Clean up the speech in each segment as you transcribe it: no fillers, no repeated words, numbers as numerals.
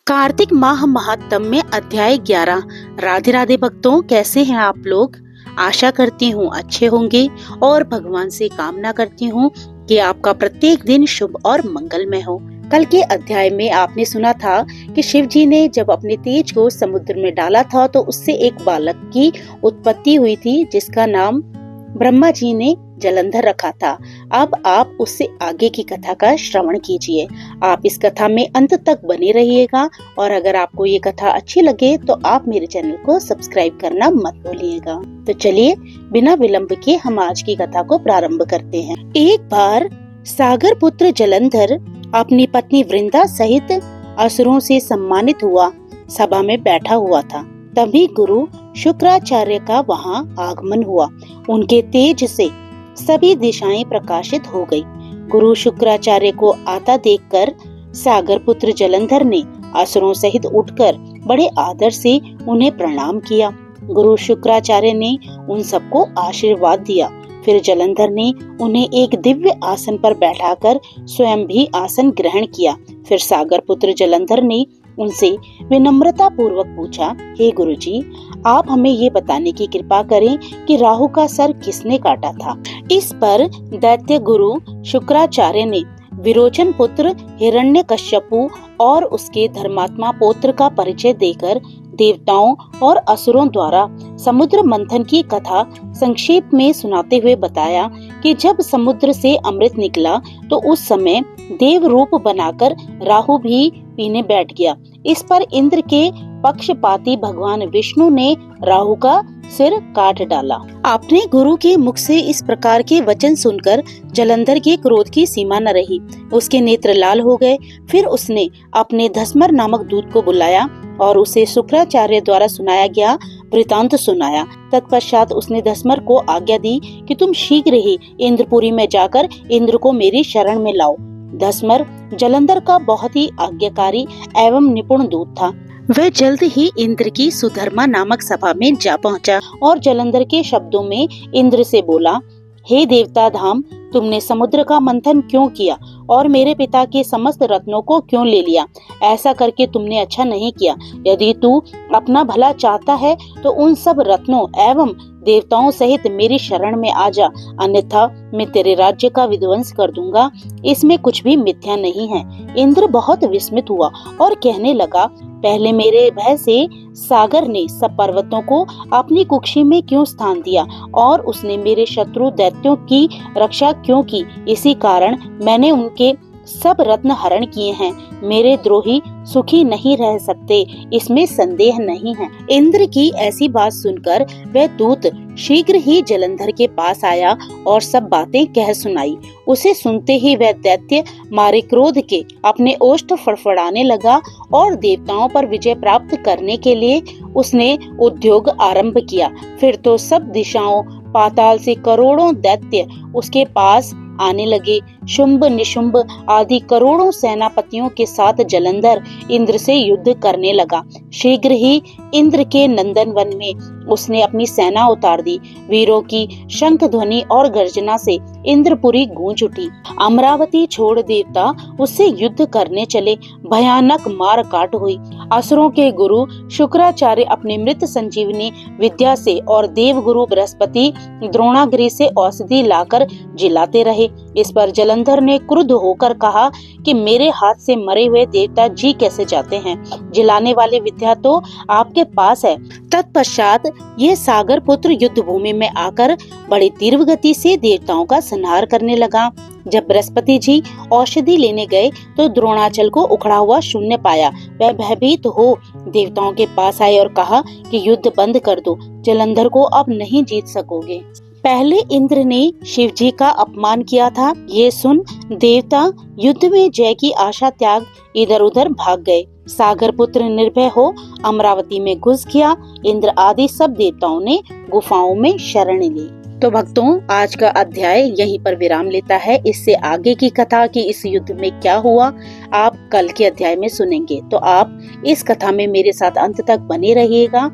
कार्तिक माह महात्म्य में अध्याय 11। राधे राधे भक्तों, कैसे हैं आप लोग। आशा करती हूँ अच्छे होंगे और भगवान से कामना करती हूँ कि आपका प्रत्येक दिन शुभ और मंगलमय हो। कल के अध्याय में आपने सुना था कि शिव जी ने जब अपने तेज को समुद्र में डाला था तो उससे एक बालक की उत्पत्ति हुई थी जिसका नाम ब्रह्मा जी ने जलंधर रखा था। अब आप उससे आगे की कथा का श्रवण कीजिए। आप इस कथा में अंत तक बने रहिएगा और अगर आपको ये कथा अच्छी लगे तो आप मेरे चैनल को सब्सक्राइब करना मत भूलिएगा। तो चलिए बिना विलंब के हम आज की कथा को प्रारंभ करते हैं। एक बार सागर पुत्र जलंधर अपनी पत्नी वृंदा सहित असुरों से सम्मानित हुआ सभा में बैठा हुआ था। तभी गुरु शुक्राचार्य का वहां आगमन हुआ। उनके तेज से सभी दिशाएं प्रकाशित हो गई। गुरु शुक्राचार्य को आता देखकर सागर पुत्र जलंधर ने असुरों सहित उठकर बड़े आदर से उन्हें प्रणाम किया। गुरु शुक्राचार्य ने उन सबको आशीर्वाद दिया। फिर जलंधर ने उन्हें एक दिव्य आसन पर बैठाकर स्वयं भी आसन ग्रहण किया। फिर सागर पुत्र जलंधर ने उनसे विनम्रता पूर्वक पूछा, हे गुरुजी, आप हमें ये बताने की कृपा करें कि राहु का सर किसने काटा था। इस पर दैत्य गुरु शुक्राचार्य ने विरोचन पुत्र हिरण्यकश्यपु और उसके धर्मात्मा पौत्र का परिचय देकर देवताओं और असुरों द्वारा समुद्र मंथन की कथा संक्षेप में सुनाते हुए बताया कि जब समुद्र से अमृत निकला तो उस समय देव रूप बनाकर राहु भी पीने बैठ गया। इस पर इंद्र के पक्षपाती भगवान विष्णु ने राहु का सिर काट डाला। अपने गुरु के मुख से इस प्रकार के वचन सुनकर जलंधर के क्रोध की सीमा न रही। उसके नेत्र लाल हो गए। फिर उसने अपने धस्मर नामक दूत को बुलाया और उसे शुक्राचार्य द्वारा सुनाया गया वृतांत सुनाया। तत्पश्चात उसने धस्मर को आज्ञा दी कि तुम शीघ्र ही इंद्रपुरी में जाकर इंद्र को मेरी शरण में लाओ। धस्मर जलंधर का बहुत ही आज्ञाकारी एवं निपुण दूत था। वह जल्द ही इंद्र की सुधर्मा नामक सभा में जा पहुंचा और जलंधर के शब्दों में इंद्र से बोला, हे देवता धाम, तुमने समुद्र का मंथन क्यों किया और मेरे पिता के समस्त रत्नों को क्यों ले लिया। ऐसा करके तुमने अच्छा नहीं किया। यदि तू अपना भला चाहता है तो उन सब रत्नों एवं देवताओं सहित मेरी शरण में आ जा, अन्यथा मैं तेरे राज्य का विध्वंस कर दूंगा। इसमें कुछ भी मिथ्या नहीं है। इंद्र बहुत विस्मित हुआ और कहने लगा, पहले मेरे भय से सागर ने सब पर्वतों को अपनी कुक्षी में क्यों स्थान दिया और उसने मेरे शत्रु दैत्यों की रक्षा क्यों की। इसी कारण मैंने उनके सब रत्न हरण किए हैं। मेरे द्रोही सुखी नहीं रह सकते, इसमें संदेह नहीं है। इंद्र की ऐसी बात सुनकर वह दूत शीघ्र ही जलंधर के पास आया और सब बातें कह सुनाई। उसे सुनते ही वह दैत्य मारे क्रोध के अपने ओष्ठ फड़फड़ाने लगा और देवताओं पर विजय प्राप्त करने के लिए उसने उद्योग आरंभ किया। फिर तो सब दिशाओं पाताल से करोड़ों दैत्य उसके पास आने लगे। शुंभ निशुंभ आदि करोड़ों सेनापतियों के साथ जलंधर इंद्र से युद्ध करने लगा। शीघ्र ही इंद्र के नंदन वन में उसने अपनी सेना उतार दी। वीरों की शंख ध्वनि और गर्जना से इंद्रपुरी गूंज उठी। अमरावती छोड़ देवता उससे युद्ध करने चले। भयानक मार काट हुई। असुरों के गुरु शुक्राचार्य अपने मृत संजीवनी विद्या से और देव गुरु बृहस्पति द्रोणागिरि से औषधि लाकर जिलाते रहे। इस पर जलंधर ने क्रुद्ध होकर कहा कि मेरे हाथ से मरे हुए देवता जी कैसे जाते हैं। जिलाने वाली विद्या तो आपके पास है। तत्पश्चात ये सागर पुत्र युद्ध भूमि में आकर बड़ी तीव्र गति से देवताओं का संहार करने लगा। जब बृहस्पति जी औषधि लेने गए तो द्रोणाचल को उखड़ा हुआ शून्य पाया। वह भयभीत हो देवताओं के पास आए और कहा कि युद्ध बंद कर दो, जलंधर को अब नहीं जीत सकोगे। पहले इंद्र ने शिव जी का अपमान किया था। ये सुन देवता युद्ध में जय की आशा त्याग इधर उधर भाग गए। सागर पुत्र निर्भय हो अमरावती में घुस गया। इंद्र आदि सब देवताओं ने गुफाओं में शरण ली। तो भक्तों, आज का अध्याय यहीं पर विराम लेता है। इससे आगे की कथा कि इस युद्ध में क्या हुआ आप कल के अध्याय में सुनेंगे। तो आप इस कथा में मेरे साथ अंत तक बने रहिएगा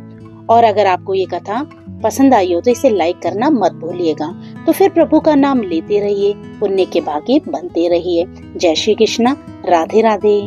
और अगर आपको ये कथा पसंद आई हो तो इसे लाइक करना मत भूलिएगा। तो फिर प्रभु का नाम लेते रहिए, पुण्य के भागी बनते रहिए। जय श्री कृष्णा, राधे राधे।